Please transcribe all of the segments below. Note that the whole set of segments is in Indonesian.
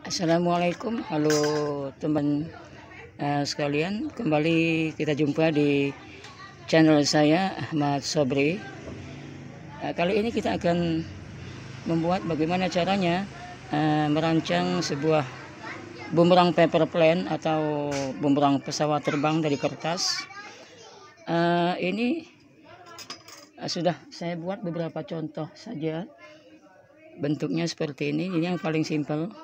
Assalamualaikum, halo teman sekalian. Kembali kita jumpa di channel saya, Ahmad Sobri. Kali ini kita akan membuat bagaimana caranya merancang sebuah bumerang paper plane atau bumerang pesawat terbang dari kertas. Ini sudah saya buat beberapa contoh saja. Bentuknya seperti ini yang paling simpel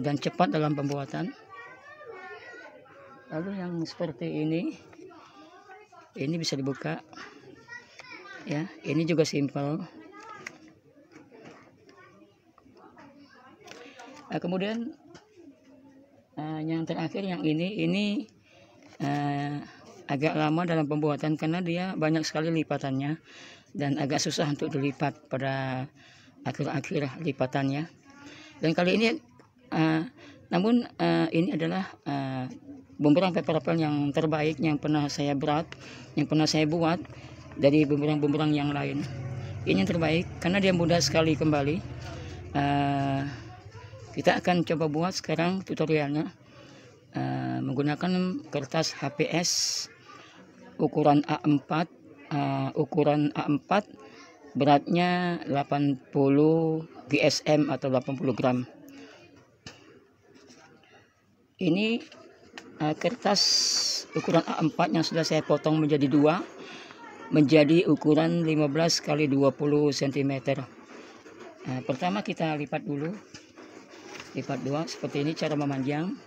dan cepat dalam pembuatan. Lalu yang seperti ini bisa dibuka ya, ini juga simpel. Kemudian yang terakhir yang ini agak lama dalam pembuatan karena dia banyak sekali lipatannya dan agak susah untuk dilipat pada akhir-akhir lipatannya. Dan kali ini namun ini adalah bumerang paper plane yang terbaik yang pernah saya buat dari bumerang-bumerang yang lain. Ini yang terbaik karena dia mudah sekali kembali. Kita akan coba buat sekarang tutorialnya menggunakan kertas HPS ukuran A4, beratnya 80 GSM atau 80 gram. Ini kertas ukuran A4 yang sudah saya potong menjadi dua, menjadi ukuran 15 x 20 cm. Pertama kita lipat dulu, lipat dua seperti ini cara memanjang.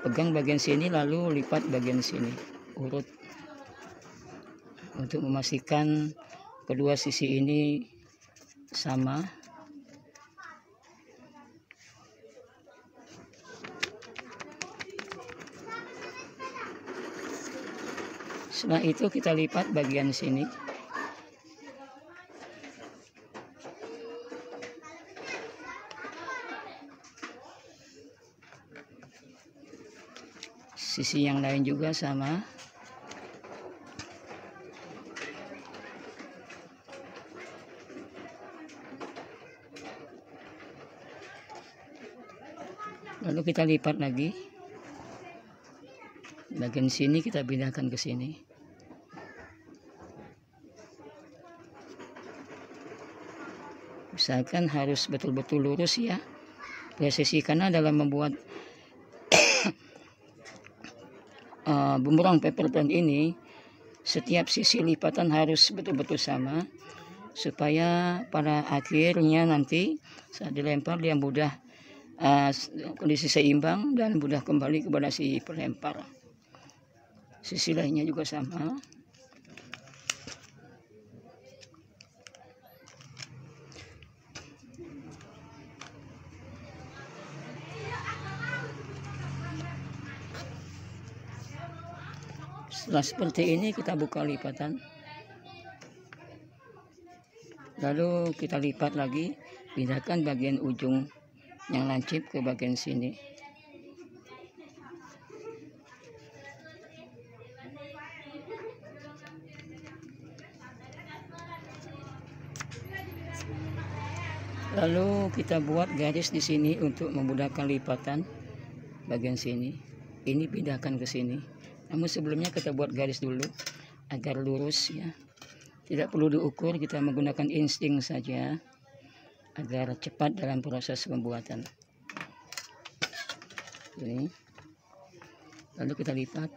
Pegang bagian sini lalu lipat bagian sini, urut untuk memastikan kedua sisi ini sama. Setelah itu kita lipat bagian sini. Sisi yang lain juga sama. Lalu kita lipat lagi. Bagian sini kita pindahkan ke sini. Usahakan harus betul-betul lurus ya presisi, karena dalam membuat bumerang paper plane ini setiap sisi lipatan harus betul-betul sama supaya pada akhirnya nanti saat dilempar dia mudah kondisi seimbang dan mudah kembali kepada si pelempar. Sisi lainnya juga sama. Setelah seperti ini kita buka lipatan, lalu kita lipat lagi, pindahkan bagian ujung yang lancip ke bagian sini. Lalu kita buat garis di sini untuk memudahkan lipatan bagian sini. Ini pindahkan ke sini. Namun sebelumnya kita buat garis dulu agar lurus ya. Tidak perlu diukur, kita menggunakan insting saja agar cepat dalam proses pembuatan. Ini. Lalu kita lipat.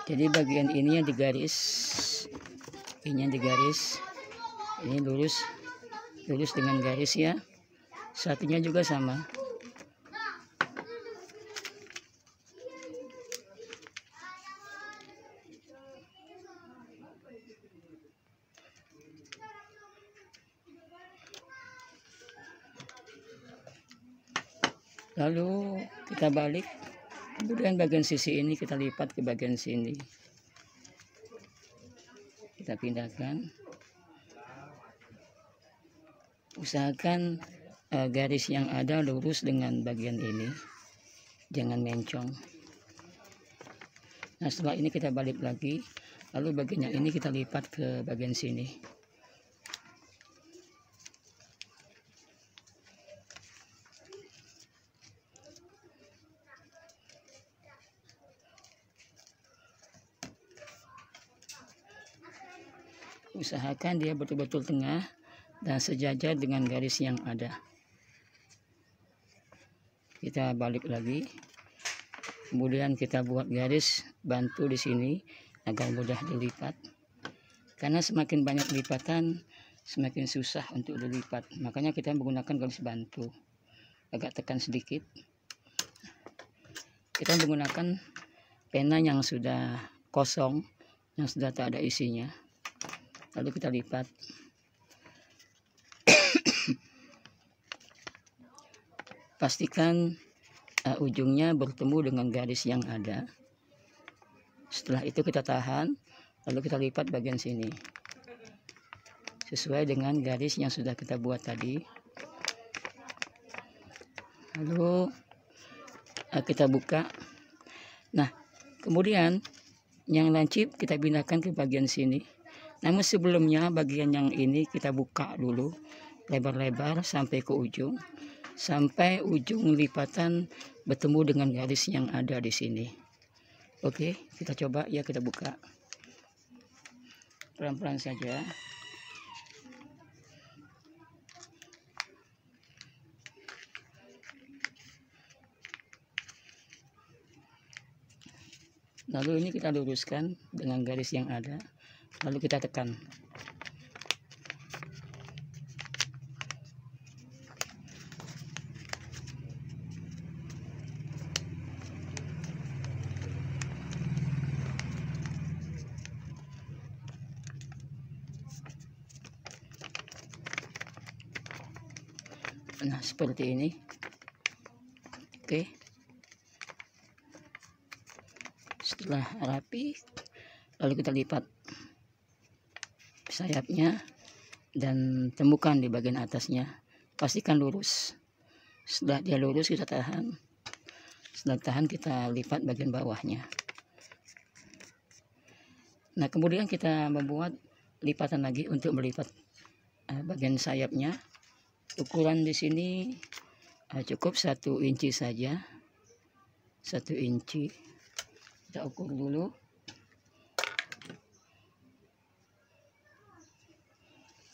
Jadi bagian ini yang digaris, ini yang digaris, ini lurus dengan garis ya. Satunya juga sama. Lalu kita balik. Kemudian bagian sisi ini kita lipat ke bagian sini. Kita pindahkan. Usahakan garis yang ada lurus dengan bagian ini, jangan mencong. Nah setelah ini kita balik lagi, lalu bagian yang ini kita lipat ke bagian sini. Usahakan dia betul-betul tengah dan sejajar dengan garis yang ada. Kita balik lagi, kemudian kita buat garis bantu di sini agar mudah dilipat. Karena semakin banyak lipatan, semakin susah untuk dilipat. Makanya kita menggunakan garis bantu. Agak tekan sedikit. Kita menggunakan pena yang sudah kosong, yang sudah tak ada isinya. Lalu kita lipat. Pastikan ujungnya bertemu dengan garis yang ada. Setelah itu kita tahan, lalu kita lipat bagian sini sesuai dengan garis yang sudah kita buat tadi. Lalu kita buka. Nah kemudian yang lancip kita pindahkan ke bagian sini. Namun sebelumnya bagian yang ini kita buka dulu lebar-lebar sampai ke ujung, sampai ujung lipatan bertemu dengan garis yang ada di sini. Oke, kita coba ya, kita buka pelan-pelan saja. Lalu ini kita luruskan dengan garis yang ada, lalu kita tekan. Nah seperti ini. Oke, setelah rapi lalu kita lipat sayapnya dan temukan di bagian atasnya, pastikan lurus. Setelah dia lurus kita tahan, setelah tahan kita lipat bagian bawahnya. Nah kemudian kita membuat lipatan lagi untuk melipat bagian sayapnya. Ukuran di sini cukup 1 inci saja, 1 inci. Kita ukur dulu.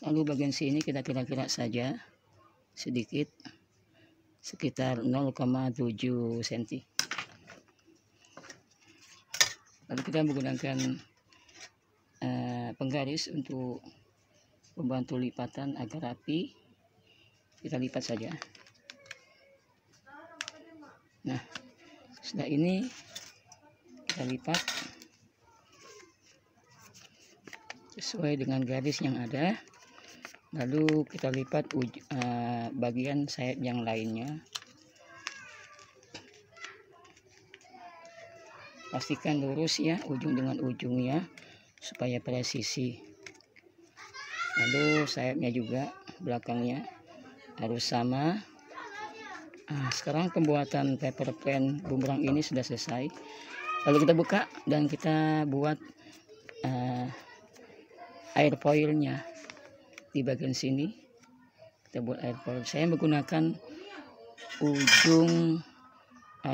Lalu bagian sini kita kira-kira saja sedikit, sekitar 0,7 cm. Lalu kita menggunakan penggaris untuk membantu lipatan agar rapi. Kita lipat saja. Nah setelah ini kita lipat sesuai dengan garis yang ada, lalu kita lipat bagian sayap yang lainnya. Pastikan lurus ya, ujung dengan ujungnya supaya presisi. Lalu sayapnya juga belakangnya harus sama. Sekarang pembuatan paper plane bumerang ini sudah selesai. Lalu kita buka dan kita buat air foilnya di bagian sini. Kita buat air foil. Saya menggunakan ujung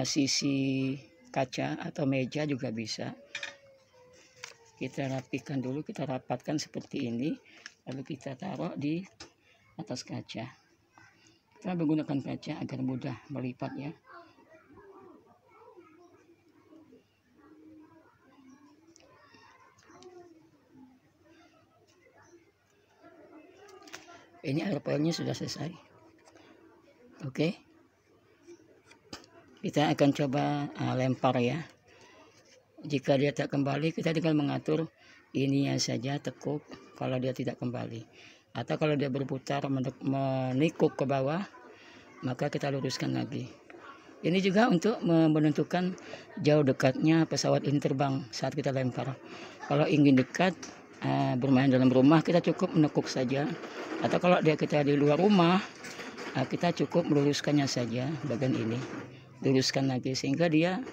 sisi kaca atau meja juga bisa. Kita rapikan dulu, kita rapatkan seperti ini, lalu kita taruh di atas kaca. Kita menggunakan kaca agar mudah melipat ya. Ini air foilnya sudah selesai. Oke, kita akan coba lempar ya. Jika dia tak kembali, kita tinggal mengatur ininya saja, tekuk kalau dia tidak kembali. Atau kalau dia berputar menikuk ke bawah, maka kita luruskan lagi. Ini juga untuk menentukan jauh dekatnya pesawat ini terbang saat kita lempar. Kalau ingin dekat bermain dalam rumah, kita cukup menekuk saja. Atau kalau kita di luar rumah, kita cukup meluruskannya saja bagian ini, luruskan lagi sehingga dia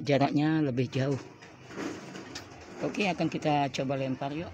jaraknya lebih jauh. Oke, akan kita coba lempar yuk.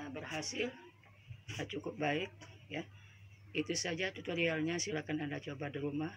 Berhasil, cukup baik ya. Itu saja tutorialnya, silakan Anda coba di rumah.